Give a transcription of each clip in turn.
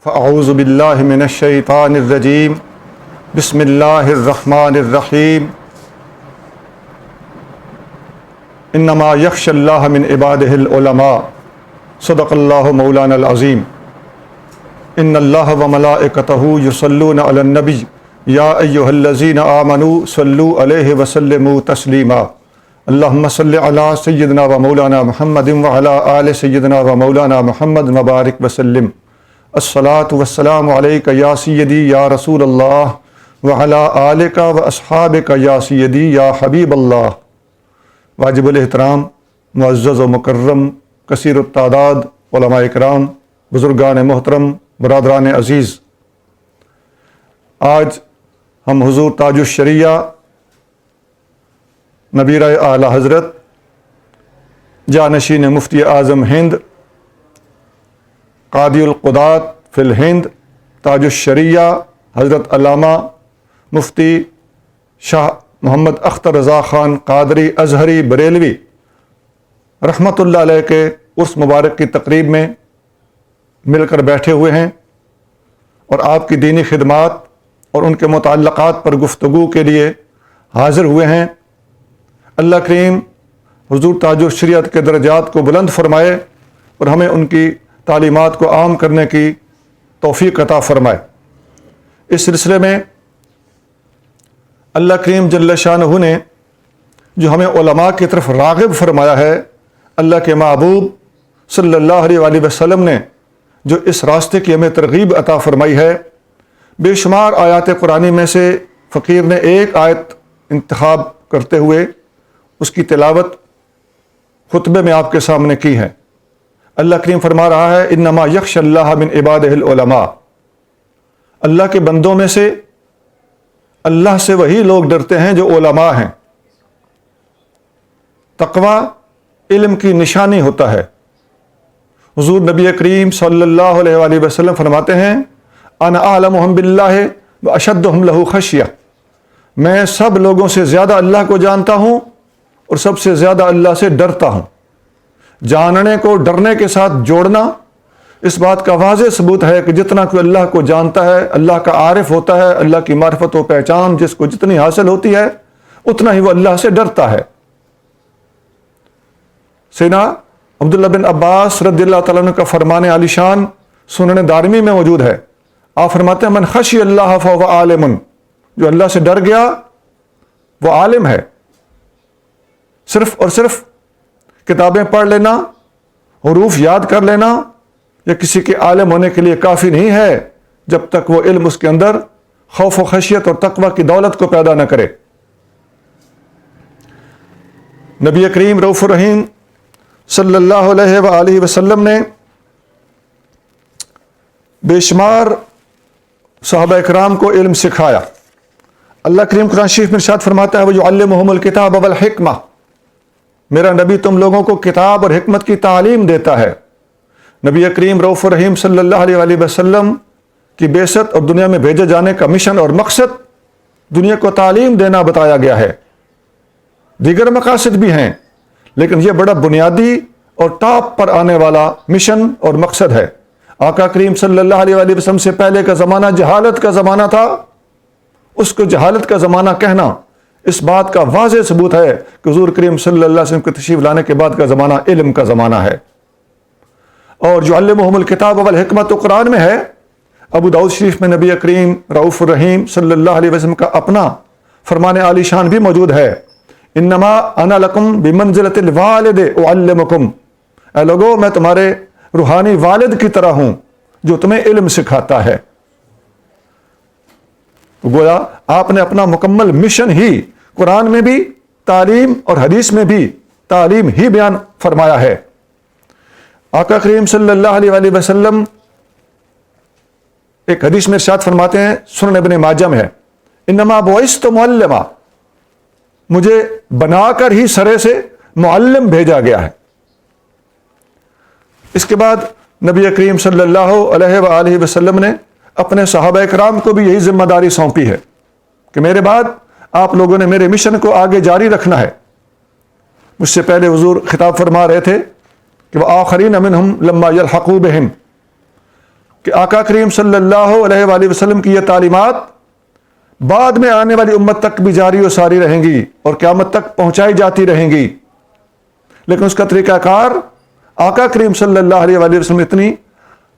فاعوذ باللہ من الشیطان الرجیم بسم اللہ الرحمن الرحیم انما یخشی اللہ من عبادہ العلماء صدق اللہ مولانا العظیم ان اللہ وملائکتہ یصلون علی النبی یا ایہا الذین آمنوا صلوا علیہ وسلموا تسلیما اللہم صلی علی سیدنا و مولانا محمد وعلی آل سیدنا و مولانا محمد وبارک وسلم الصلاۃ والسلام علیک یا سیدی یا رسول اللہ وعلی آلک و اصحابک یا سیدی یا حبیب اللہ۔ واجب الاحترام، معزز و مکرم، کثیر التعداد علماء اکرام، بزرگان محترم، برادران عزیز، آج ہم حضور تاج الشریعہ نبیرہ اعلیٰ حضرت جانشین مفتی اعظم ہند، قاضی القضات فی الہند، تاج الشریعہ حضرت علامہ مفتی شاہ محمد اختر رضا خان قادری ازہری بریلوی رحمۃ اللہ علیہ کے عرس مبارک کی تقریب میں مل کر بیٹھے ہوئے ہیں اور آپ کی دینی خدمات اور ان کے متعلقات پر گفتگو کے لیے حاضر ہوئے ہیں۔ اللہ کریم حضور تاج الشریعت کے درجات کو بلند فرمائے اور ہمیں ان کی تعلیمات کو عام کرنے کی توفیق عطا فرمائے۔ اس سلسلے میں اللہ کریم جل شانہ نے جو ہمیں علماء کی طرف راغب فرمایا ہے، اللہ کے محبوب صلی اللہ علیہ وآلہ وسلم نے جو اس راستے کی ہمیں ترغیب عطا فرمائی ہے، بے شمار آیات قرآنی میں سے فقیر نے ایک آیت انتخاب کرتے ہوئے اس کی تلاوت خطبے میں آپ کے سامنے کی ہے۔ اللہ کریم فرما رہا ہے انما یخشی اللہ من عبادہ العلماء، اللہ کے بندوں میں سے اللہ سے وہی لوگ ڈرتے ہیں جو علماء ہیں۔ تقوی علم کی نشانی ہوتا ہے۔ حضور نبی کریم صلی اللہ علیہ وآلہ وسلم فرماتے ہیں انا اعلمہم باللہ واشدہم لہ خشیہ، میں سب لوگوں سے زیادہ اللہ کو جانتا ہوں اور سب سے زیادہ اللہ سے ڈرتا ہوں۔ جاننے کو ڈرنے کے ساتھ جوڑنا اس بات کا واضح ثبوت ہے کہ جتنا کوئی اللہ کو جانتا ہے، اللہ کا عارف ہوتا ہے، اللہ کی معرفت و پہچان جس کو جتنی حاصل ہوتی ہے اتنا ہی وہ اللہ سے ڈرتا ہے۔ سیدنا عبداللہ بن عباس رضی اللہ تعالیٰ عنہ کا فرمان عالی شان سنن دارمی میں موجود ہے۔ آپ فرماتے ہیں من خشی اللہ فہو عالم، جو اللہ سے ڈر گیا وہ عالم ہے۔ صرف اور صرف کتابیں پڑھ لینا، حروف یاد کر لینا یا کسی کے عالم ہونے کے لیے کافی نہیں ہے جب تک وہ علم اس کے اندر خوف و خشیت اور تقوی کی دولت کو پیدا نہ کرے۔ نبی کریم رؤوف الرحیم صلی اللہ علیہ وآلہ وسلم نے بے شمار صحابہ اکرام کو علم سکھایا۔ اللہ کریم قرآن شریف میں ارشاد فرماتا ہے وَيُعَلِّمُهُمُ الْكِتَابَ وَالْحِكْمَةَ، میرا نبی تم لوگوں کو کتاب اور حکمت کی تعلیم دیتا ہے۔ نبی کریم رؤوف الرحیم صلی اللہ علیہ وآلہ وسلم کی بعثت اور دنیا میں بھیجے جانے کا مشن اور مقصد دنیا کو تعلیم دینا بتایا گیا ہے۔ دیگر مقاصد بھی ہیں لیکن یہ بڑا بنیادی اور ٹاپ پر آنے والا مشن اور مقصد ہے۔ آقا کریم صلی اللہ علیہ وآلہ وسلم سے پہلے کا زمانہ جہالت کا زمانہ تھا، اس کو جہالت کا زمانہ کہنا اس بات کا واضح ثبوت ہے کہ حضور کریم صلی اللہ علیہ وسلم کے تشریف لانے کے بعد کا زمانہ علم کا زمانہ ہے۔ اور جو علمہم الکتاب والحکمت تو قرآن میں ہے۔ ابو داؤد شریف میں نبی کریم رؤوف الرحیم صلی اللہ علیہ وسلم کا اپنا فرمان عالی شان بھی موجود ہے انما انا لکم بمنزلۃ الوالد اعلمکم، اے لوگو میں تمہارے روحانی والد کی طرح ہوں جو تمہیں علم سکھاتا ہے۔ گویا آپ نے اپنا مکمل مشن ہی قرآن میں بھی تعلیم اور حدیث میں بھی تعلیم ہی بیان فرمایا ہے۔ آقا کریم صلی اللہ علیہ وآلہ وسلم ایک حدیث میں ارشاد فرماتے ہیں، سنن ابن ماجہ میں ہے انما بعثت معلما، مجھے بنا کر ہی سرے سے معلم بھیجا گیا ہے۔ اس کے بعد نبی کریم صلی اللہ علیہ وآلہ وسلم نے اپنے صحابہ اکرام کو بھی یہی ذمہ داری سونپی ہے کہ میرے بعد آپ لوگوں نے میرے مشن کو آگے جاری رکھنا ہے۔ مجھ سے پہلے حضور خطاب فرما رہے تھے کہ وآخرین منہم لما یلحقوا بہم، کہ آقا کریم صلی اللہ علیہ وآلہ وسلم کی یہ تعلیمات بعد میں آنے والی امت تک بھی جاری و ساری رہیں گی اور قیامت تک پہنچائی جاتی رہیں گی، لیکن اس کا طریقہ کار آقا کریم صلی اللہ علیہ وآلہ وسلم اتنی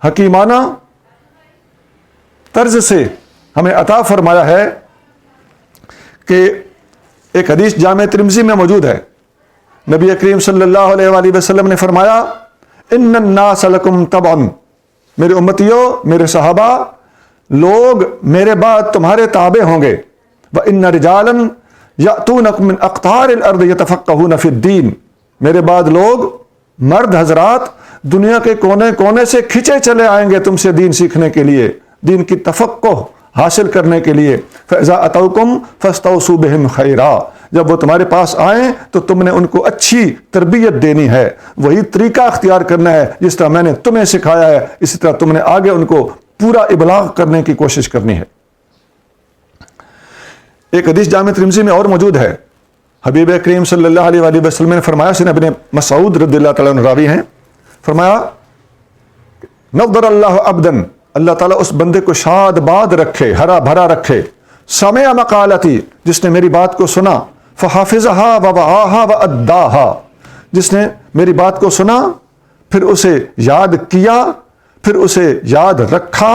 حکیمانہ طرز سے ہمیں عطا فرمایا ہے کہ ایک حدیث جامع ترمذی میں موجود ہے، نبی کریم صلی اللہ علیہ وآلہ وسلم نے فرمایا ان الناس لکم تبعا، میرے امتیوں، میرے صحابہ، لوگ میرے بعد تمہارے تابع ہوں گے، وَإِنَّ رِجَالًا يَأْتُونَكُم مِّنْ أَقْطَارِ الْأَرْضِ يَتَفَقَّهُونَ فِي الدِّينِ، میرے بعد لوگ، مرد حضرات، دنیا کے کونے کونے سے کھچے چلے آئیں گے تم سے دین سیکھنے کے لیے، دین کی تفقہ حاصل کرنے کے لیے۔ فَإِذَا أَتَوْكُمْ فَاسْتَوْصُوا بِهِمْ خَيْرًا، جب وہ تمہارے پاس آئیں تو تم نے ان کو اچھی تربیت دینی ہے، وہی طریقہ اختیار کرنا ہے جس طرح میں نے تمہیں سکھایا ہے، اسی طرح تم نے آگے ان کو پورا ابلاغ کرنے کی کوشش کرنی ہے۔ ایک حدیث جامع ترمذی میں اور موجود ہے، حبیب کریم صلی اللہ علیہ وآلہ وسلم نے فرمایا، سن ابن مسعود رضی اللہ تعالیٰ عنہ راوی ہیں، فرمایا نضر اللہ عبدا، اللہ تعالیٰ اس بندے کو شاد باد رکھے، ہرا بھرا رکھے، سمع مقالتی، جس نے میری بات کو سنا، فحافظها ووعاها واداها، جس نے میری بات کو سنا پھر اسے یاد کیا، پھر اسے یاد رکھا،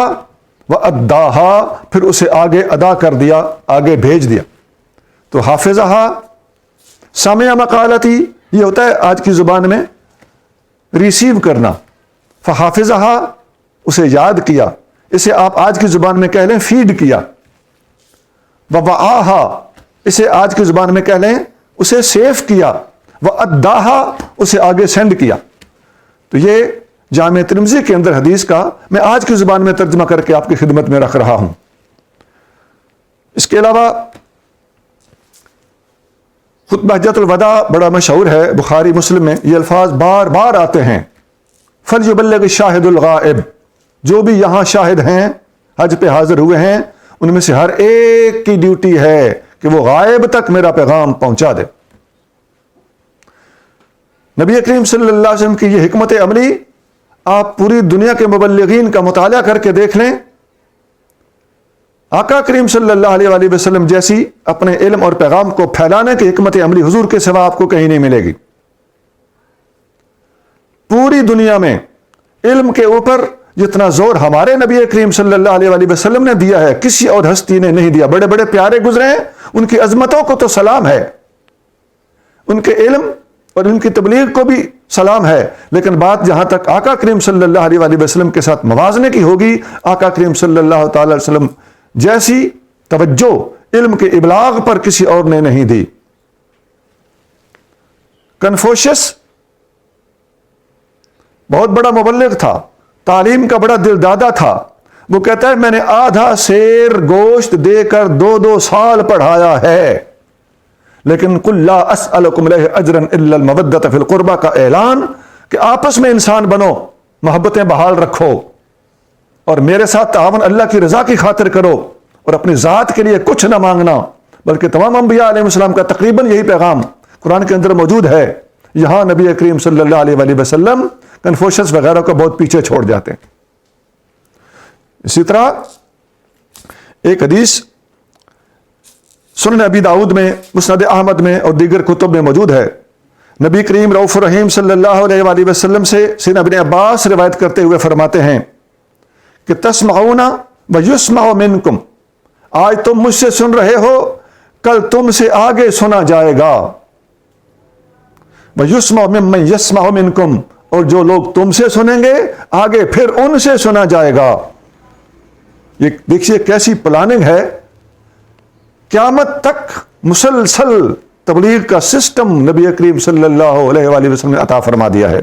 واداها، پھر اسے آگے ادا کر دیا، آگے بھیج دیا۔ تو حافظها، سمع مقالتی، یہ ہوتا ہے آج کی زبان میں ریسیو کرنا، فحافظها، اسے یاد کیا، اسے آپ آج کی زبان میں کہہ لیں فیڈ کیا، ووعاها، اسے آج کی زبان میں کہہ لیں اسے سیف کیا، واداها، اسے آگے سینڈ کیا۔ تو یہ جامع ترمذی کے اندر حدیث کا میں آج کی زبان میں ترجمہ کر کے آپ کی خدمت میں رکھ رہا ہوں۔ اس کے علاوہ خطبہ حجۃ الوداع بڑا مشہور ہے، بخاری مسلم میں یہ الفاظ بار بار آتے ہیں، فَلْيُبَلِّغِ الشَّاهِدُ الْغَائِبُ، جو بھی یہاں شاہد ہیں، حج پہ حاضر ہوئے ہیں، ان میں سے ہر ایک کی ڈیوٹی ہے کہ وہ غائب تک میرا پیغام پہنچا دے۔ نبی کریم صلی اللہ علیہ وسلم کی یہ حکمت عملی آپ پوری دنیا کے مبلغین کا مطالعہ کر کے دیکھ لیں، آقا کریم صلی اللہ علیہ وآلہ وسلم جیسی اپنے علم اور پیغام کو پھیلانے کی حکمت عملی حضور کے سوا آپ کو کہیں نہیں ملے گی۔ پوری دنیا میں علم کے اوپر جتنا زور ہمارے نبی کریم صلی اللہ علیہ وآلہ وسلم نے دیا ہے، کسی اور ہستی نے نہیں دیا۔ بڑے بڑے پیارے گزرے ہیں، ان کی عظمتوں کو تو سلام ہے، ان کے علم اور ان کی تبلیغ کو بھی سلام ہے، لیکن بات جہاں تک آقا کریم صلی اللہ علیہ وآلہ وسلم کے ساتھ موازنے کی ہوگی، آقا کریم صلی اللہ تعالی علیہ وسلم جیسی توجہ علم کے ابلاغ پر کسی اور نے نہیں دی۔ کنفوشس بہت بڑا مبلغ تھا، تعلیم کا بڑا دل دادا تھا، وہ کہتا ہے میں نے آدھا سیر گوشت دے کر 2 سال پڑھایا ہے، لیکن قل لا اسألکم علیہ اجرا الا المودۃ فی القربى کا اعلان کہ آپس میں انسان بنو، محبتیں بحال رکھو اور میرے ساتھ تعاون اللہ کی رضا کی خاطر کرو، اور اپنی ذات کے لیے کچھ نہ مانگنا، بلکہ تمام انبیاء علیہ السلام کا تقریباً یہی پیغام قرآن کے اندر موجود ہے۔ یہاں نبی کریم صلی اللہ علیہ وآلہ وسلم کنفوشس وغیرہ کو بہت پیچھے چھوڑ جاتے ہیں۔ اسی طرح ایک حدیث سنن ابی داؤد میں، مسند احمد میں اور دیگر کتب میں موجود ہے، نبی کریم رؤوف الرحیم صلی اللہ علیہ وآلہ وسلم سے سیدنا ابن عباس روایت کرتے ہوئے فرماتے ہیں کہ تسمعون ویسمع منکم، آج تم مجھ سے سن رہے ہو، کل تم سے آگے سنا جائے گا، ویسمع ممن یسمع منکم، اور جو لوگ تم سے سنیں گے آگے پھر ان سے سنا جائے گا۔ یہ دیکھیے کیسی پلاننگ ہے، قیامت تک مسلسل تبلیغ کا سسٹم نبی کریم صلی اللہ علیہ وآلہ وسلم نے عطا فرما دیا ہے۔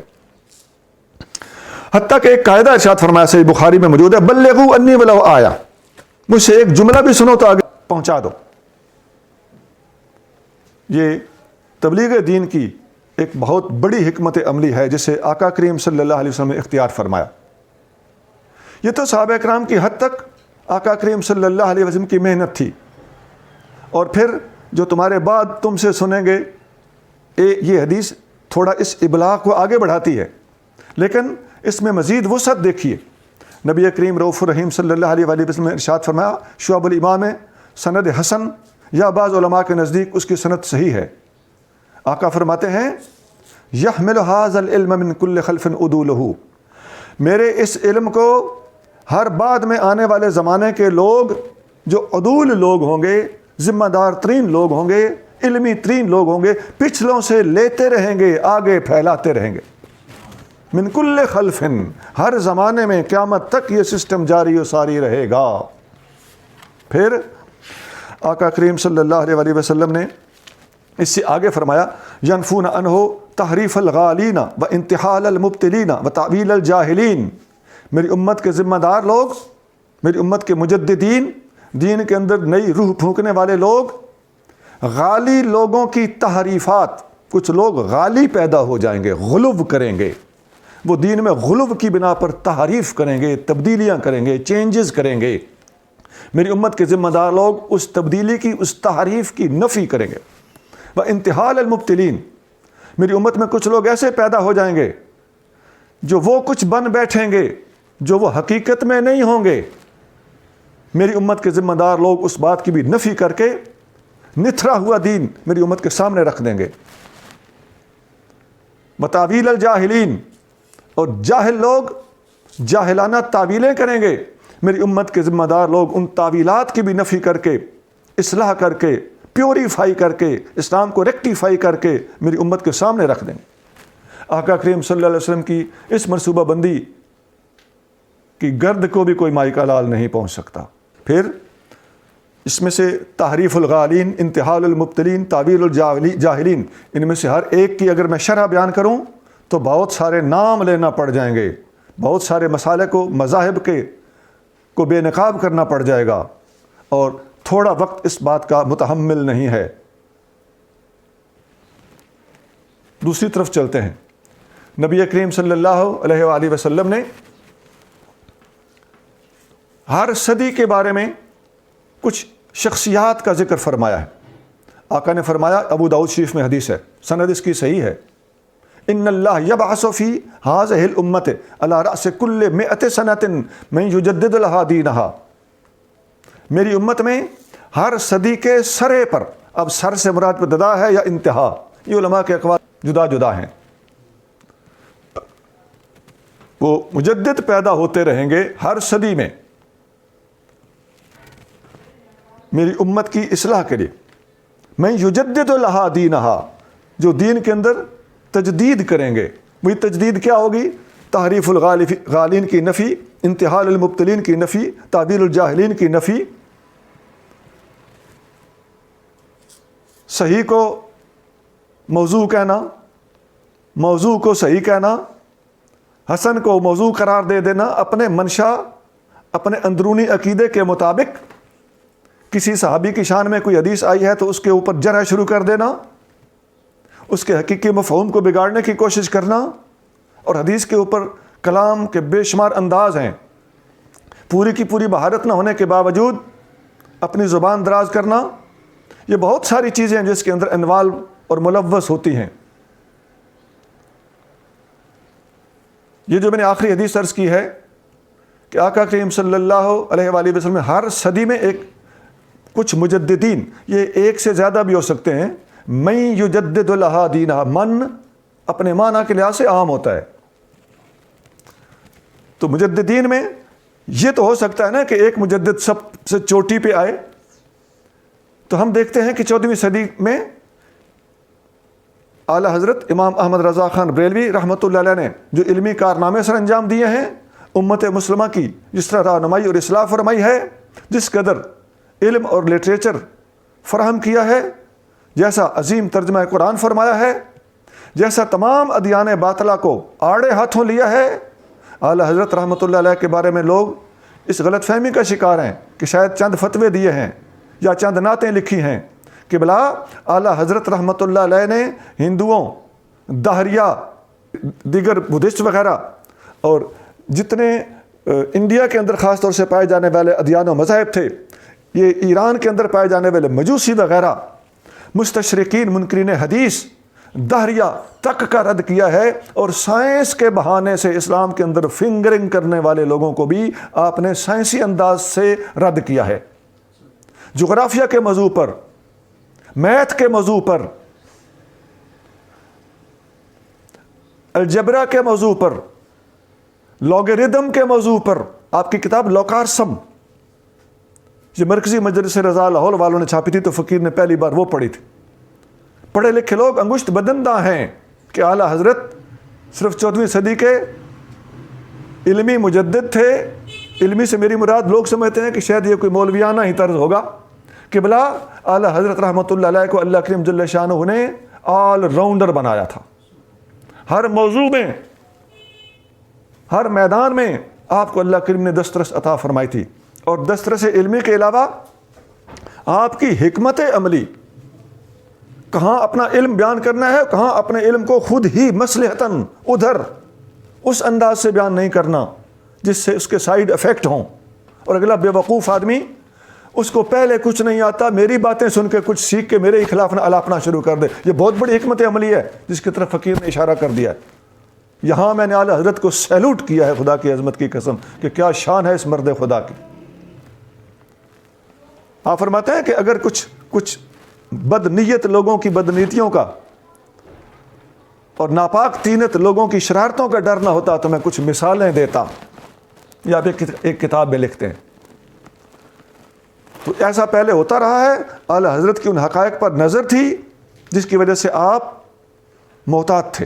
حتیٰ کہ ایک قاعدہ ارشاد فرمایا، صحیح بخاری میں موجود ہے، بلغوا انی ولو آیا، مجھ سے ایک جملہ بھی سنو تو آگے پہنچا دو۔ یہ تبلیغ دین کی ایک بہت بڑی حکمت عملی ہے جسے آقا کریم صلی اللہ علیہ وسلم نے اختیار فرمایا۔ یہ تو صحابہ کرام کی حد تک آقا کریم صلی اللہ علیہ وسلم کی محنت تھی، اور پھر جو تمہارے بعد تم سے سنیں گے، یہ حدیث تھوڑا اس ابلاغ کو آگے بڑھاتی ہے، لیکن اس میں مزید وسعت دیکھیے۔ نبی کریم رؤوف الرحیم صلی اللہ علیہ وآلہ وسلم نے ارشاد فرمایا، شعب الایمان میں سند حسن یا بعض علماء کے نزدیک اس کی سند صحیح ہے۔ آقا فرماتے ہیں یحمل ھذا العلم من کل خلف عدولہ، میرے اس علم کو ہر بعد میں آنے والے زمانے کے لوگ جو عدول لوگ ہوں گے، ذمہ دار ترین لوگ ہوں گے، علمی ترین لوگ ہوں گے، پچھلوں سے لیتے رہیں گے، آگے پھیلاتے رہیں گے۔ من کل خلف، ہر زمانے میں قیامت تک یہ سسٹم جاری و ساری رہے گا۔ پھر آقا کریم صلی اللہ علیہ وآلہ وسلم نے اس سے آگے فرمایا ینفون عنہ تحریف الغالین و انتحال المبتلین و تعویل الجاہلین، میری امت کے ذمہ دار لوگ، میری امت کے مجددین، دین کے اندر نئی روح پھونکنے والے لوگ، غالی لوگوں کی تحریفات، کچھ لوگ غالی پیدا ہو جائیں گے، غلو کریں گے، وہ دین میں غلو کی بنا پر تحریف کریں گے، تبدیلیاں کریں گے، چینجز کریں گے۔ میری امت کے ذمہ دار لوگ اس تبدیلی کی، اس تحریف کی نفی کریں گے۔ و انتحال المبتلین، میری امت میں کچھ لوگ ایسے پیدا ہو جائیں گے جو وہ کچھ بن بیٹھیں گے جو وہ حقیقت میں نہیں ہوں گے۔ میری امت کے ذمہ دار لوگ اس بات کی بھی نفی کر کے نتھرا ہوا دین میری امت کے سامنے رکھ دیں گے۔ وتعویل الجاہلین، اور جاہل لوگ جاہلانہ تعویلیں کریں گے، میری امت کے ذمہ دار لوگ ان تعویلات کی بھی نفی کر کے، اصلاح کر کے، پیوریفائی کر کے، اسلام کو ریکٹیفائی کر کے میری امت کے سامنے رکھ دیں گے۔ آقا کریم صلی اللہ علیہ وسلم کی اس منصوبہ بندی کی گرد کو بھی کوئی مائی کا لال نہیں پہنچ سکتا۔ پھر اس میں سے تحریف الغالین، انتحال المبتلین، تعویل الجاہلین، ان میں سے ہر ایک کی اگر میں شرح بیان کروں تو بہت سارے نام لینا پڑ جائیں گے، بہت سارے مسالے کو، مذاہب کے کو بے نقاب کرنا پڑ جائے گا، اور تھوڑا وقت اس بات کا متحمل نہیں ہے۔ دوسری طرف چلتے ہیں، نبی کریم صلی اللہ علیہ وآلہ وسلم نے ہر صدی کے بارے میں کچھ شخصیات کا ذکر فرمایا ہے۔ آقا نے فرمایا، ابو داؤد شریف میں حدیث ہے، سند اس کی صحیح ہے، ان اللہ یبعث فی ہذہ الامۃ علی رأس کل 100 سنۃ من یجدد لہا دینہا، میری امت میں ہر صدی کے سرے پر، اب سر سے مراد ابتدا ہے یا انتہا، یہ علماء کے اقوال جدا جدا ہیں، وہ مجدد پیدا ہوتے رہیں گے ہر صدی میں میری امت کی اصلاح کے لیے۔ میں یجدد لہا دینہا، جو دین کے اندر تجدید کریں گے۔ وہی تجدید کیا ہوگی؟ تحریف الغالین کی نفی، انتحال المبتلین کی نفی، تعویل الجاہلین کی نفی، صحیح کو موضوع کہنا، موضوع کو صحیح کہنا، حسن کو موضوع قرار دے دینا، اپنے منشا، اپنے اندرونی عقیدے کے مطابق کسی صحابی کی شان میں کوئی حدیث آئی ہے تو اس کے اوپر جرح شروع کر دینا، اس کے حقیقی مفہوم کو بگاڑنے کی کوشش کرنا، اور حدیث کے اوپر کلام کے بے شمار انداز ہیں، پوری کی پوری مہارت نہ ہونے کے باوجود اپنی زبان دراز کرنا، یہ بہت ساری چیزیں ہیں جس کے اندر انوالو اور ملوث ہوتی ہیں۔ یہ جو میں نے آخری حدیث عرض کی ہے کہ آقا کریم صلی اللہ علیہ وآلہ وسلم ہر صدی میں کچھ مجددین، یہ ایک سے زیادہ بھی ہو سکتے ہیں، من یجدد لہا دینہا، من اپنے معنی کے لحاظ سے عام ہوتا ہے، تو مجددین میں یہ تو ہو سکتا ہے نا کہ ایک مجدد سب سے چوٹی پہ آئے، تو ہم دیکھتے ہیں کہ 14ویں صدی میں اعلیٰ حضرت امام احمد رضا خان بریلوی رحمۃ اللہ علیہ نے جو علمی کارنامے سر انجام دیے ہیں، امت مسلمہ کی جس طرح رہنمائی اور اصلاح فرمائی ہے، جس قدر علم اور لٹریچر فراہم کیا ہے، جیسا عظیم ترجمہ قرآن فرمایا ہے، جیسا تمام ادیان باطلہ کو آڑے ہاتھوں لیا ہے، اعلیٰ حضرت رحمۃ اللہ علیہ کے بارے میں لوگ اس غلط فہمی کا شکار ہیں کہ شاید چند فتوے دیے ہیں یا چند نعتیں لکھی ہیں کہ بلا اعلیٰ حضرت رحمۃ اللہ علیہ نے ہندوؤں، دہریہ، دیگر بدھسٹ وغیرہ اور جتنے انڈیا کے اندر خاص طور سے پائے جانے والے ادیان و مذاہب تھے، یہ ایران کے اندر پائے جانے والے مجوسی وغیرہ، مستشرقین، منکرین حدیث، دہریہ تک کا رد کیا ہے، اور سائنس کے بہانے سے اسلام کے اندر فنگرنگ کرنے والے لوگوں کو بھی آپ نے سائنسی انداز سے رد کیا ہے۔ جغرافیہ کے موضوع پر، میتھ کے موضوع پر، الجبرا کے موضوع پر، لاگرھم کے موضوع پر آپ کی کتاب لوکارسم، یہ مرکزی مجلس رضا لاہور والوں نے چھاپی تھی، تو فقیر نے پہلی بار وہ پڑھی تھی۔ پڑھے لکھے لوگ انگشت بدندہ ہیں کہ اعلیٰ حضرت صرف 14ویں صدی کے علمی مجدد تھے۔ علمی سے میری مراد لوگ سمجھتے ہیں کہ شاید یہ کوئی مولویانہ ہی طرز ہوگا کہ بلا اعلیٰ حضرت رحمۃ اللہ علیہ کو اللہ کریم جل شانہ نے آل راؤنڈر بنایا تھا، ہر موضوع میں، ہر میدان میں آپ کو اللہ کریم نے دسترس عطا فرمائی تھی، اور دسترس علمی کے علاوہ آپ کی حکمت عملی، کہاں اپنا علم بیان کرنا ہے، کہاں اپنے علم کو خود ہی مصلحتاً ادھر اس انداز سے بیان نہیں کرنا جس سے اس کے سائیڈ افیکٹ ہوں، اور اگلا بے وقوف آدمی اس کو پہلے کچھ نہیں آتا، میری باتیں سن کے کچھ سیکھ کے میرے خلاف نہ الاپنا شروع کر دے۔ یہ بہت بڑی حکمت عملی ہے جس کی طرف فقیر نے اشارہ کر دیا ہے۔ یہاں میں نے اعلیٰ حضرت کو سیلوٹ کیا ہے، خدا کی عظمت کی قسم کہ کیا شان ہے اس مرد خدا کی۔ آپ فرماتے ہیں کہ اگر کچھ بد نیت لوگوں کی بدنیتیوں کا اور ناپاک تینت لوگوں کی شرارتوں کا ڈر نہ ہوتا تو میں کچھ مثالیں دیتا، یا آپ ایک کتاب میں لکھتے ہیں۔ تو ایسا پہلے ہوتا رہا ہے، اعلیٰ حضرت کی ان حقائق پر نظر تھی جس کی وجہ سے آپ محتاط تھے۔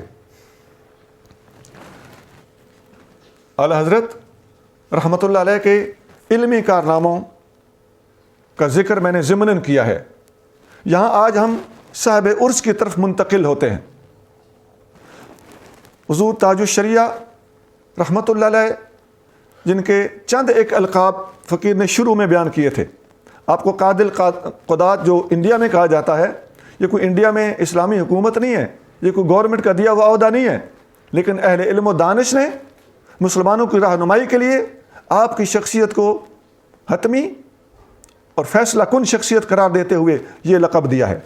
اعلیٰ حضرت رحمۃ اللہ علیہ کے علمی کارناموں کا ذکر میں نے ضمناً کیا ہے۔ یہاں آج ہم صاحب عرس کی طرف منتقل ہوتے ہیں۔ حضور تاج الشریعہ رحمۃ اللہ علیہ، جن کے چند ایک القاب فقیر نے شروع میں بیان کیے تھے۔ آپ کو قاد القضات جو انڈیا میں کہا جاتا ہے، یہ کوئی انڈیا میں اسلامی حکومت نہیں ہے، یہ کوئی گورنمنٹ کا دیا ہوا عہدہ نہیں ہے، لیکن اہل علم و دانش نے مسلمانوں کی رہنمائی کے لیے آپ کی شخصیت کو حتمی اور فیصلہ کن شخصیت قرار دیتے ہوئے یہ لقب دیا ہے۔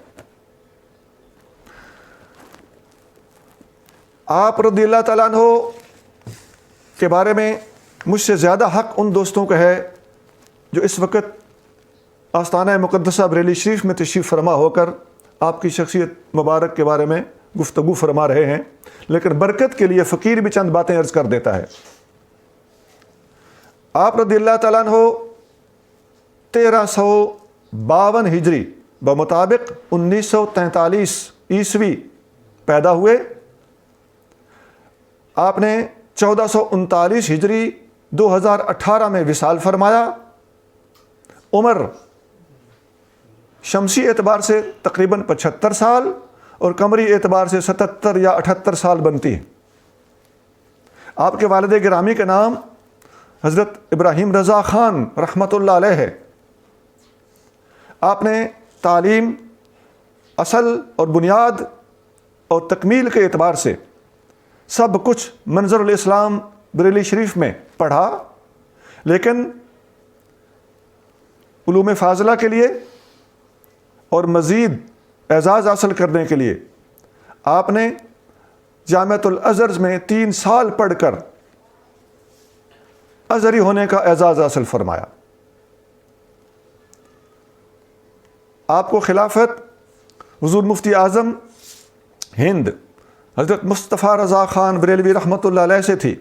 آپ رضی اللہ تعالیٰ عنہ کے بارے میں مجھ سے زیادہ حق ان دوستوں کا ہے جو اس وقت آستانہ مقدسہ بریلی شریف میں تشریف فرما ہو کر آپ کی شخصیت مبارک کے بارے میں گفتگو فرما رہے ہیں، لیکن برکت کے لیے فقیر بھی چند باتیں عرض کر دیتا ہے۔ آپ رضی اللہ تعالیٰ عنہ 1352 ہجری بمطابق 1943 عیسوی پیدا ہوئے۔ آپ نے 1439 ہجری 2018 میں وصال فرمایا۔ عمر شمسی اعتبار سے تقریباً 75 سال اور قمری اعتبار سے 77 یا 78 سال بنتی ہے۔ آپ کے والد گرامی کا نام حضرت ابراہیم رضا خان رحمۃ اللہ علیہ ہے۔ آپ نے تعلیم، اصل اور بنیاد اور تکمیل کے اعتبار سے سب کچھ منظر الاسلام بریلی شریف میں پڑھا، لیکن علوم فاضلہ کے لیے اور مزید اعزاز حاصل کرنے کے لیے آپ نے جامعۃ الازہر میں 3 سال پڑھ کر ازہری ہونے کا اعزاز حاصل فرمایا۔ آپ کو خلافت حضور مفتی اعظم ہند حضرت مصطفیٰ رضا خان بریلوی رحمۃ اللہ علیہ سے تھی۔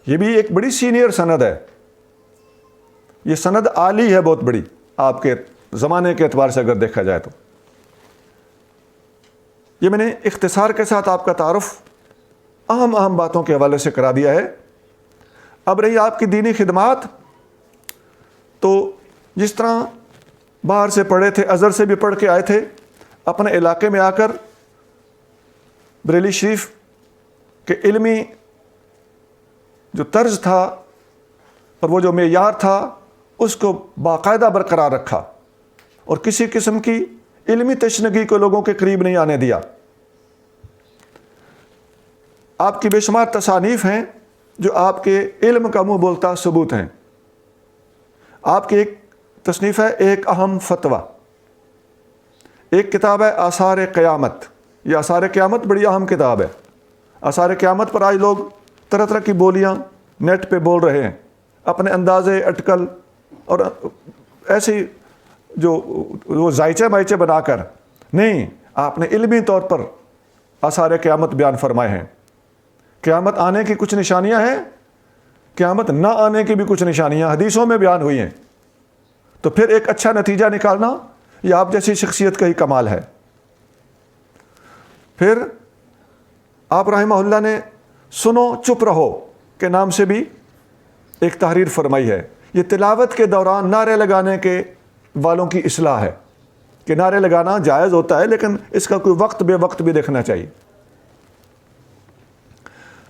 یہ بھی ایک بڑی سینئر سند ہے، یہ سند عالی ہے، بہت بڑی آپ کے زمانے کے اعتبار سے اگر دیکھا جائے تو۔ یہ میں نے اختصار کے ساتھ آپ کا تعارف اہم باتوں کے حوالے سے کرا دیا ہے۔ اب رہی آپ کی دینی خدمات، تو جس طرح باہر سے پڑھے تھے، ازہر سے بھی پڑھ کے آئے تھے، اپنے علاقے میں آ کر بریلی شریف کے علمی جو طرز تھا اور وہ جو معیار تھا اس کو باقاعدہ برقرار رکھا، اور کسی قسم کی علمی تشنگی کو لوگوں کے قریب نہیں آنے دیا۔ آپ کی بے شمار تصانیف ہیں جو آپ کے علم کا منہ بولتا ثبوت ہیں۔ آپ کی ایک تصنیف ہے ایک اہم فتویٰ۔ ایک کتاب ہے آثار قیامت. یہ آثار قیامت بڑی اہم کتاب ہے. آثار قیامت پر آج لوگ طرح طرح کی بولیاں نیٹ پہ بول رہے ہیں اپنے اندازے اٹکل اور ایسی جو وہ ذائچے بائچے بنا کر. نہیں، آپ نے علمی طور پر آثار قیامت بیان فرمائے ہیں. قیامت آنے کی کچھ نشانیاں ہیں، قیامت نہ آنے کی بھی کچھ نشانیاں حدیثوں میں بیان ہوئی ہیں. تو پھر ایک اچھا نتیجہ نکالنا یہ آپ جیسی شخصیت کا ہی کمال ہے. پھر آپ رحمہ اللہ نے سنو چپ رہو کے نام سے بھی ایک تحریر فرمائی ہے. یہ تلاوت کے دوران نعرے لگانے کے والوں کی اصلاح ہے کہ نعرے لگانا جائز ہوتا ہے لیکن اس کا کوئی وقت بے وقت بھی دیکھنا چاہیے.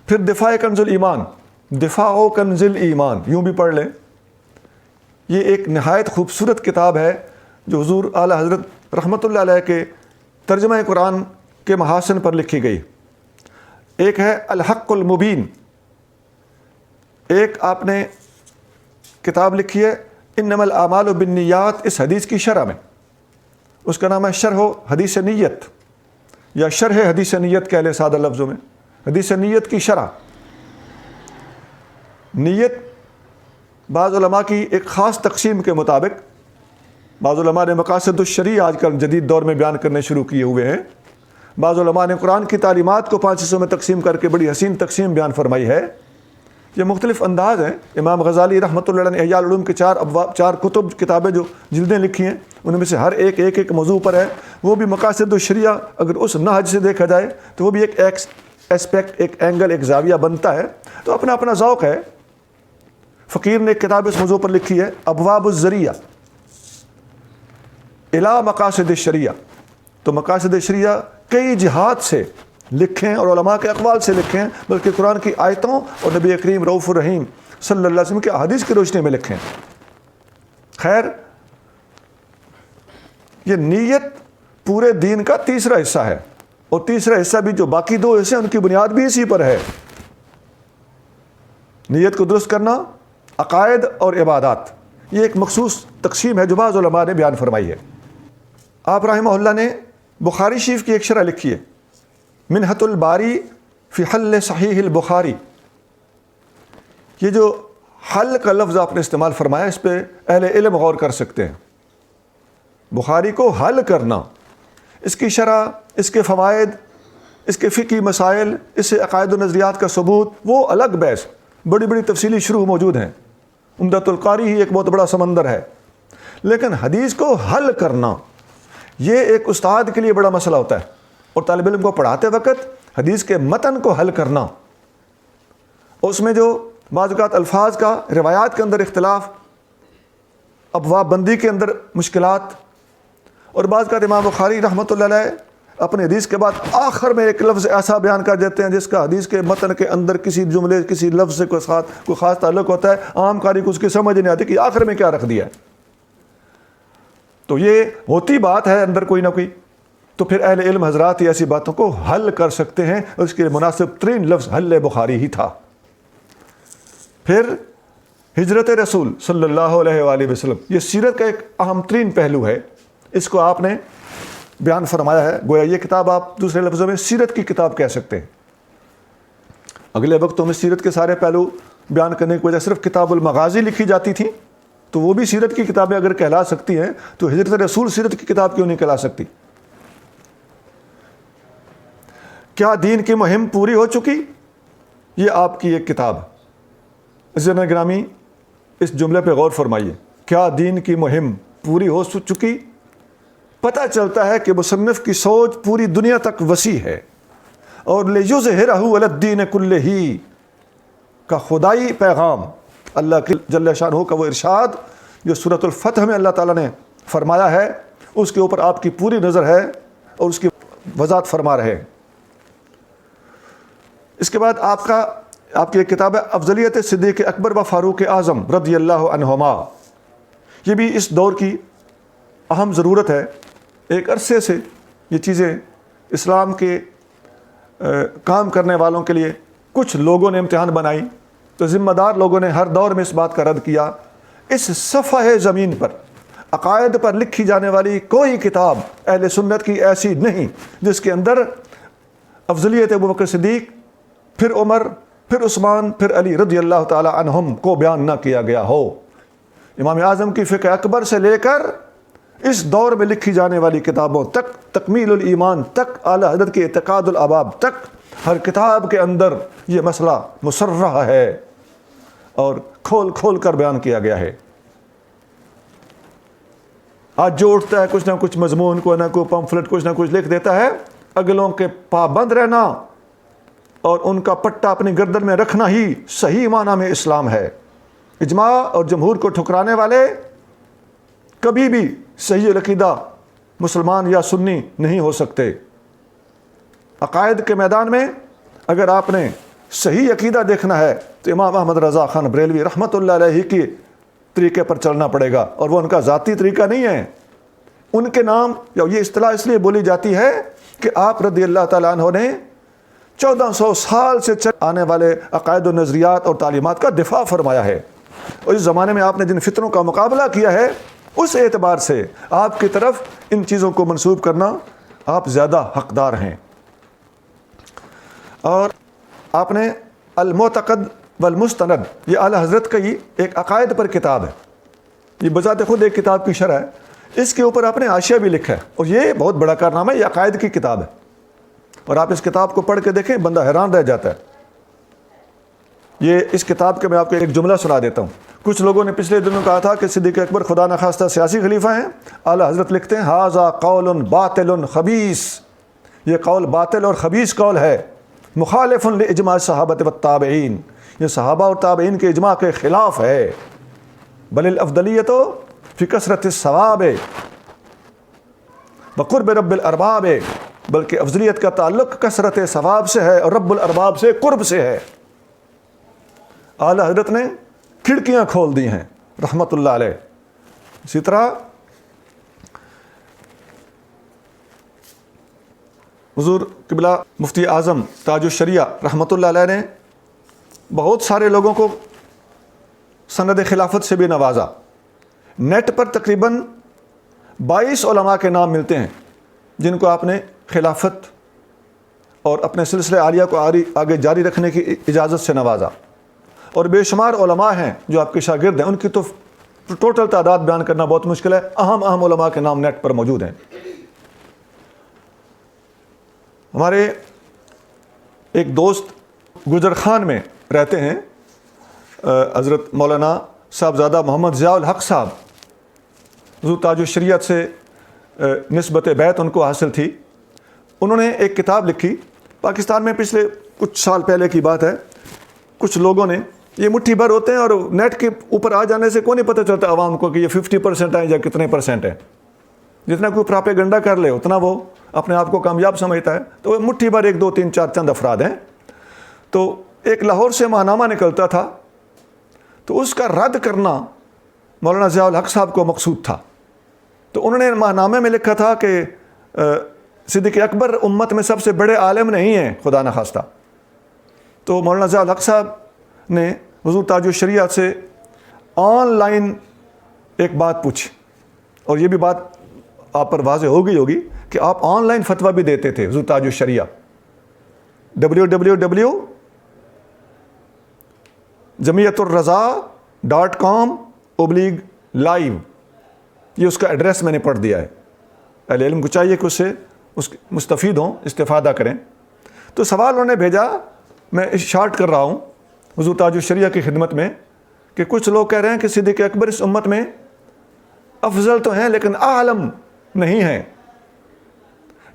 پھر دفاع کنز الایمان، دفاع کنز الایمان یوں بھی پڑھ لیں. یہ ایک نہایت خوبصورت کتاب ہے جو حضور اعلی حضرت رحمۃ اللہ علیہ کے ترجمہ قرآن کے محاسن پر لکھی گئی. ایک ہے الحق المبین، ایک آپ نے کتاب لکھی ہے انما الاعمال بالنیات، اس حدیث کی شرح میں. اس کا نام ہے شرح حدیث نیت یا شرح حدیث نیت کہہ لیں سادہ لفظوں میں. حدیث نیت کی شرح. نیت بعض علماء کی ایک خاص تقسیم کے مطابق، بعض علماء نے مقاصد الشریع آج کل جدید دور میں بیان کرنے شروع کیے ہوئے ہیں. بعض علماء نے قرآن کی تعلیمات کو 5 حصوں میں تقسیم کر کے بڑی حسین تقسیم بیان فرمائی ہے. یہ مختلف انداز ہیں. امام غزالی رحمۃ اللہ علیہ نے احیاء العلوم کے 4 کتابیں جو جلدیں لکھی ہیں ان میں سے ہر ایک موضوع پر ہے. وہ بھی مقاصد الشریعہ اگر اس نہج سے دیکھا جائے تو وہ بھی ایک اسپیکٹ، ایک اینگل، ایک زاویہ بنتا ہے. تو اپنا اپنا ذوق ہے. فقیر نے ایک کتاب اس موضوع پر لکھی ہے ابواب الذریعہ الی مقاصد الشریعہ. تو مقاصد الشریعہ کئی جہات سے لکھیں اور علماء کے اقوال سے لکھیں، بلکہ قرآن کی آیتوں اور نبی کریم رؤوف الرحیم صلی اللہ علیہ وسلم کی احادیث کی روشنی میں لکھیں. خیر، یہ نیت پورے دین کا تیسرا حصہ ہے اور تیسرا حصہ بھی جو باقی 2 حصے ہیں ان کی بنیاد بھی اسی پر ہے. نیت کو درست کرنا، عقائد اور عبادات، یہ ایک مخصوص تقسیم ہے جو بعض علماء نے بیان فرمائی ہے. آپ رحمہ اللہ نے بخاری شریف کی ایک شرح لکھی ہے منحت الباری فی حل صحیح البخاری. یہ جو حل کا لفظ آپ نے استعمال فرمایا اس پہ اہل علم غور کر سکتے ہیں. بخاری کو حل کرنا، اس کی شرح، اس کے فوائد، اس کے فقہی مسائل، اس سے عقائد و نظریات کا ثبوت، وہ الگ بحث، بڑی بڑی تفصیلی شروح موجود ہیں. عمدۃ القاری ہی ایک بہت بڑا سمندر ہے. لیکن حدیث کو حل کرنا یہ ایک استاد کے لیے بڑا مسئلہ ہوتا ہے، اور طالب علم کو پڑھاتے وقت حدیث کے متن کو حل کرنا، اس میں جو بعض اوقات الفاظ کا، روایات کے اندر اختلاف، ابواب بندی کے اندر مشکلات، اور بعض اوقات امام بخاری رحمۃ اللہ علیہ اپنے حدیث کے بعد آخر میں ایک لفظ ایسا بیان کر دیتے ہیں جس کا حدیث کے متن کے اندر کسی جملے، کسی لفظ سے کوئی خاص تعلق ہوتا ہے. عام قاری کو اس کی سمجھ نہیں آتی کہ آخر میں کیا رکھ دیا ہے. تو یہ ہوتی بات ہے اندر کوئی نہ کوئی. تو پھر اہل علم حضرات ایسی باتوں کو حل کر سکتے ہیں، اور اس کے لیے مناسب ترین لفظ حل بخاری ہی تھا. پھر ہجرت رسول صلی اللہ علیہ وآلہ وسلم، یہ سیرت کا ایک اہم ترین پہلو ہے. اس کو آپ نے بیان فرمایا ہے. گویا یہ کتاب آپ دوسرے لفظوں میں سیرت کی کتاب کہہ سکتے ہیں. اگلے وقتوں میں سیرت کے سارے پہلو بیان کرنے کی وجہ صرف کتاب المغازی لکھی جاتی تھی، تو وہ بھی سیرت کی کتابیں اگر کہلا سکتی ہیں تو ہجرت رسول سیرت کی کتاب کیوں نہیں کہلا سکتی؟ کیا دین کی مہم پوری ہو چکی؟ یہ آپ کی ایک کتاب. عزیزان گرامی، اس جملے پہ غور فرمائیے. کیا دین کی مہم پوری ہو چکی؟ پتہ چلتا ہے کہ مصنف کی سوچ پوری دنیا تک وسیع ہے، اور لِیُظْہِرَہُ عَلَى الدِّینِ کُلِّہِ کا خدائی پیغام، اللہ کی جل شانہ کا وہ ارشاد جو سورۃ الفتح میں اللہ تعالیٰ نے فرمایا ہے، اس کے اوپر آپ کی پوری نظر ہے اور اس کی وضاحت فرما رہے ہیں. اس کے بعد آپ کی ایک کتاب ہے افضلیت صدیق اکبر و فاروق اعظم رضی اللہ عنہما. یہ بھی اس دور کی اہم ضرورت ہے. ایک عرصے سے یہ چیزیں اسلام کے کام کرنے والوں کے لیے کچھ لوگوں نے امتحان بنائی، تو ذمہ دار لوگوں نے ہر دور میں اس بات کا رد کیا. اس صفحہ زمین پر عقائد پر لکھی جانے والی کوئی کتاب اہل سنت کی ایسی نہیں جس کے اندر افضلیت ابو بکر صدیق، پھر عمر، پھر عثمان، پھر علی رضی اللہ تعالی عنہم کو بیان نہ کیا گیا ہو۔ امام اعظم کی فقہ اکبر سے لے کر اس دور میں لکھی جانے والی کتابوں تک، تکمیل الایمان تک، اعلی حضرت کے اعتقاد الاباب تک، ہر کتاب کے اندر یہ مسئلہ مصرح ہے اور کھول کھول کر بیان کیا گیا ہے۔ آج جو اٹھتا ہے کچھ نہ کچھ مضمون، کوئی نہ کوئی پمفلٹ کچھ نہ کچھ لکھ دیتا ہے، اگلوں کے پابند رہنا اور ان کا پٹا اپنی گردن میں رکھنا ہی صحیح معنی میں اسلام ہے۔ اجماع اور جمہور کو ٹھکرانے والے کبھی بھی صحیح العقیدہ مسلمان یا سنی نہیں ہو سکتے۔ عقائد کے میدان میں اگر آپ نے صحیح عقیدہ دیکھنا ہے تو امام احمد رضا خان بریلوی رحمۃ اللہ علیہ کی طریقے پر چلنا پڑے گا، اور وہ ان کا ذاتی طریقہ نہیں ہے۔ ان کے نام یا یہ اصطلاح اس لیے بولی جاتی ہے کہ آپ رضی اللہ تعالیٰ عنہ نے 1400 سال سے چل آنے والے عقائد و نظریات اور تعلیمات کا دفاع فرمایا ہے، اور اس زمانے میں آپ نے جن فتنوں کا مقابلہ کیا ہے اس اعتبار سے آپ کی طرف ان چیزوں کو منسوب کرنا آپ زیادہ حقدار ہیں۔ اور آپ نے المعتقد والمستند، یہ اعلیٰ حضرت کا ہی ایک عقائد پر کتاب ہے، یہ بذات خود ایک کتاب کی شرح ہے، اس کے اوپر آپ نے حاشیہ بھی لکھا ہے، اور یہ بہت بڑا کارنامہ ہے، یہ عقائد کی کتاب ہے، اور آپ اس کتاب کو پڑھ کے دیکھیں بندہ حیران رہ جاتا ہے۔ یہ اس کتاب کے میں آپ کو ایک جملہ سنا دیتا ہوں۔ کچھ لوگوں نے پچھلے دنوں کہا تھا کہ صدیق اکبر خدا نخواستہ سیاسی خلیفہ ہیں۔ اعلیٰ حضرت لکھتے ہیں ھذا قول باطل خبیث، یہ قول باطل اور خبیث قول ہے، مخالف لاجماع صحابۃ والتابعین، یہ صحابہ اور تابعین کے اجماع کے خلاف ہے۔ بل الافضلیۃ فی کثرۃ الثواب وقرب رب الارباب، بلکہ افضلیت کا تعلق کثرت ثواب سے ہے اور رب الارباب سے قرب سے ہے۔ اعلیٰ حضرت نے کھڑکیاں کھول دی ہیں رحمۃ اللہ علیہ۔ اسی طرح حضور قبلہ مفتی اعظم تاج الشریعہ رحمۃ اللہ علیہ نے بہت سارے لوگوں کو سند خلافت سے بھی نوازا۔ نیٹ پر تقریباً 22 علماء کے نام ملتے ہیں جن کو آپ نے خلافت اور اپنے سلسلہ عالیہ کو آگے جاری رکھنے کی اجازت سے نوازا، اور بے شمار علماء ہیں جو آپ کے شاگرد ہیں، ان کی تو ٹوٹل تعداد بیان کرنا بہت مشکل ہے، اہم علماء کے نام نیٹ پر موجود ہیں۔ ہمارے ایک دوست گجر خان میں رہتے ہیں، حضرت مولانا صاحبزادہ محمد ضیاء الحق صاحب، حضور تاج الشریعت سے نسبت بیعت ان کو حاصل تھی۔ انہوں نے ایک کتاب لکھی، پاکستان میں پچھلے کچھ سال پہلے کی بات ہے، کچھ لوگوں نے، یہ مٹھی بھر ہوتے ہیں اور نیٹ کے اوپر آ جانے سے کوئی نہیں پتہ چلتا عوام کو کہ یہ 50% ہیں یا کتنے % ہیں، جتنا کوئی پراپیگنڈا کر لے اتنا وہ اپنے آپ کو کامیاب سمجھتا ہے۔ تو وہ مٹھی بھر 1 2 3 4 چند افراد ہیں۔ تو ایک لاہور سے ماہنامہ نکلتا تھا، تو اس کا رد کرنا مولانا ضیاء الحق صاحب کو مقصود تھا۔ تو انہوں نے ماہنامے میں لکھا تھا کہ صدیق اکبر امت میں سب سے بڑے عالم نہیں ہیں خدا نخواستہ۔ تو مولانا ضیاء الحق صاحب نے حضور تاج الشریعت سے آن لائن ایک بات پوچھی، اور یہ بھی بات آپ پر واضح ہو گئی ہوگی کہ آپ آن لائن فتویٰ بھی دیتے تھے حضور تاج الشریعہ، www.jamiaturraza.com/live، یہ اس کا ایڈریس میں نے پڑھ دیا ہے۔ اہل علم کو چاہیے کہ اس سے مستفید ہوں، استفادہ کریں۔ تو سوال انہوں نے بھیجا، میں شارٹ کر رہا ہوں حضور تاج الشریعہ کی خدمت میں، کہ کچھ لوگ کہہ رہے ہیں کہ صدیق اکبر اس امت میں افضل تو ہیں لیکن عالم نہیں ہیں۔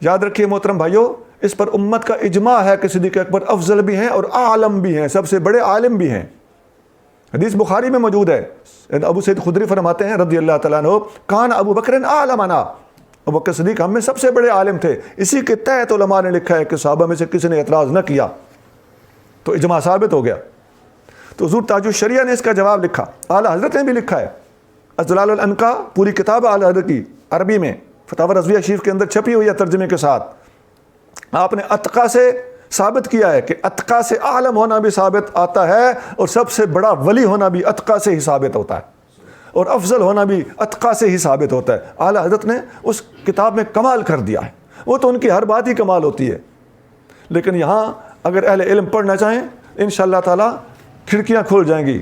یاد رکھیے محترم بھائیو، اس پر امت کا اجماع ہے کہ صدیق اکبر افضل بھی ہیں اور عالم بھی ہیں، سب سے بڑے عالم بھی ہیں۔ حدیث بخاری میں موجود ہے، ابو سعید خدری فرماتے ہیں رضی اللہ تعالیٰ عنہ، کان ابو بکر عالمنا، ابو بکر صدیق ہم میں سب سے بڑے عالم تھے۔ اسی کے تحت علماء نے لکھا ہے کہ صحابہ میں سے کسی نے اعتراض نہ کیا، تو اجماع ثابت ہو گیا۔ تو حضور تاج الشریعہ نے اس کا جواب لکھا، اعلیٰ حضرت نے بھی لکھا ہے، اجلال الانقا پوری کتاب اعلیٰ حضرت کی عربی میں فتاوی رضویہ شریف کے اندر چھپی ہوئی ہے ترجمے کے ساتھ۔ آپ نے اتقا سے ثابت کیا ہے کہ اتقا سے عالم ہونا بھی ثابت آتا ہے، اور سب سے بڑا ولی ہونا بھی اتقا سے ہی ثابت ہوتا ہے۔ اور افضل ہونا بھی اتقا سے ہی ثابت ہوتا ہے۔ اعلیٰ حضرت نے اس کتاب میں کمال کر دیا ہے، وہ تو ان کی ہر بات ہی کمال ہوتی ہے، لیکن یہاں اگر اہل علم پڑھنا چاہیں انشاءاللہ تعالیٰ کھڑکیاں کھل جائیں گی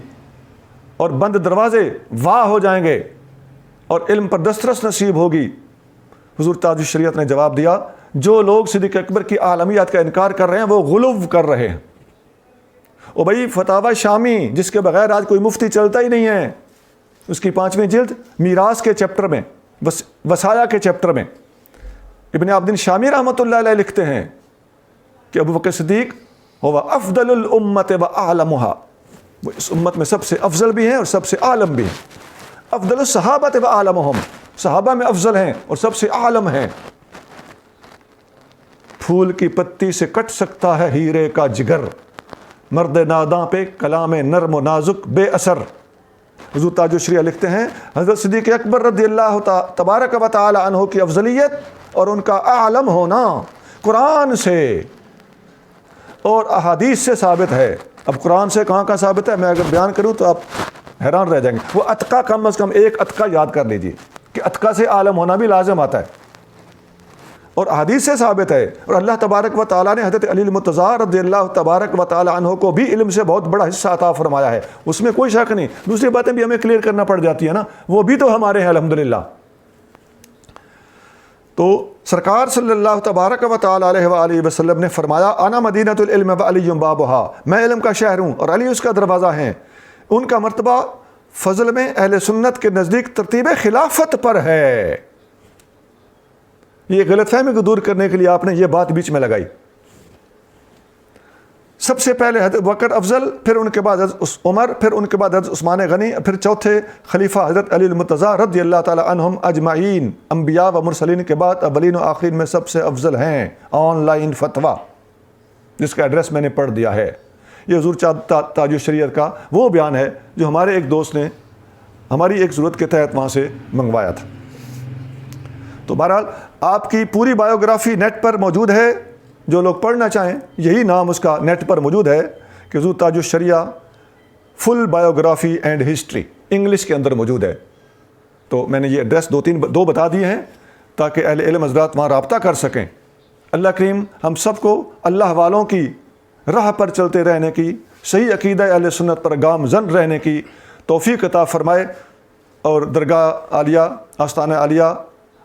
اور بند دروازے واہ ہو جائیں گے اور علم پر دسترس نصیب ہوگی۔ حضور تاج الشریعت نے جواب دیا، جو لوگ صدیق اکبر کی عالمیت کا انکار کر رہے ہیں وہ غلو کر رہے ہیں۔ او بھائی فتاوی شامی جس کے بغیر آج کوئی مفتی چلتا ہی نہیں ہے، اس کی 5ویں جلد میراث کے چیپٹر میں، وصایا کے چیپٹر میں ابن عابدین شامی رحمۃ اللہ علیہ لکھتے ہیں کہ ابو بکر صدیق هو افضل الامت و اعلمها، وہ اس امت میں سب سے افضل بھی ہیں اور سب سے عالم بھی ہیں۔ افضل الصحابہ و اعلمهم، صحابہ میں افضل ہیں اور سب سے عالم ہیں۔ پھول کی پتی سے کٹ سکتا ہے ہیرے کا جگر، مرد ناداں پہ کلام نرم و نازک بے اثر۔ حضور تاج الشریعہ لکھتے ہیں حضرت صدیق اکبر رضی اللہ تبارک و تعالی عنہ کی افضلیت اور ان کا عالم ہونا قرآن سے اور احادیث سے ثابت ہے۔ اب قرآن سے کہاں کا ثابت ہے میں اگر بیان کروں تو آپ حیران رہ جائیں گے۔ وہ اتقا کم از کم ایک اتقا یاد کر لیجیے کہ اتقا سے عالم ہونا بھی لازم آتا ہے اور احادیث سے ثابت ہے۔ اور اللہ تبارک و تعالیٰ نے حضرت علی المرتضیٰ رضی اللہ تبارک و تعالیٰ عنہ کو بھی علم سے بہت بڑا حصہ عطا فرمایا ہے، اس میں کوئی شک نہیں۔ دوسری باتیں بھی ہمیں کلیئر کرنا پڑ جاتی ہے نا، وہ بھی تو ہمارے ہیں الحمدللہ۔ تو سرکار صلی اللہ تبارک و تعالیٰ علیہ وآلہ وسلم نے فرمایا انا مدینۃ العلم وعلی بابھا، میں علم کا شہر ہوں اور علی اس کا دروازہ ہیں۔ ان کا مرتبہ فضل میں اہل سنت کے نزدیک ترتیب خلافت پر ہے۔ یہ غلط فہمی کو دور کرنے کے لیے آپ نے یہ بات بیچ میں لگائی۔ سب سے پہلے حضرت بکر افضل، پھر ان کے بعد حضرت عمر، پھر ان کے بعد حضرت عثمان غنی، پھر چوتھے خلیفہ حضرت علی المرتضیٰ رضی اللہ تعالی عنہم اجمعین۔ انبیاء و مرسلین کے بعد اولین و آخرین میں سب سے افضل ہیں۔ آن لائن فتویٰ جس کا ایڈریس میں نے پڑھ دیا ہے، یہ حضور تاج الشریعت کا وہ بیان ہے جو ہمارے ایک دوست نے ہماری ایک ضرورت کے تحت وہاں سے منگوایا تھا۔ تو بہرحال آپ کی پوری بایوگرافی نیٹ پر موجود ہے، جو لوگ پڑھنا چاہیں یہی نام اس کا نیٹ پر موجود ہے کہ حضور تاج الشریعہ فل بایوگرافی اینڈ ہسٹری انگلش کے اندر موجود ہے۔ تو میں نے یہ ایڈریس دو بتا دیے ہیں تاکہ اہل علم حضرات وہاں رابطہ کر سکیں۔ اللہ کریم ہم سب کو اللہ والوں کی راہ پر چلتے رہنے کی، صحیح عقیدہ اہل سنت پر گامزن رہنے کی توفیق عطا فرمائے، اور درگاہ عالیہ، آستانہ عالیہ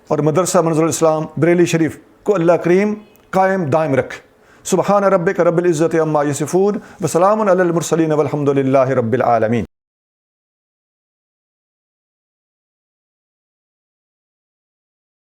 اور مدرسہ منظر الاسلام بریلی شریف کو اللہ کریم قائم دائم رکھے۔ سبحان ربک رب العزت عما یصفون وسلام علی المرسلین والحمد للہ رب العالمین۔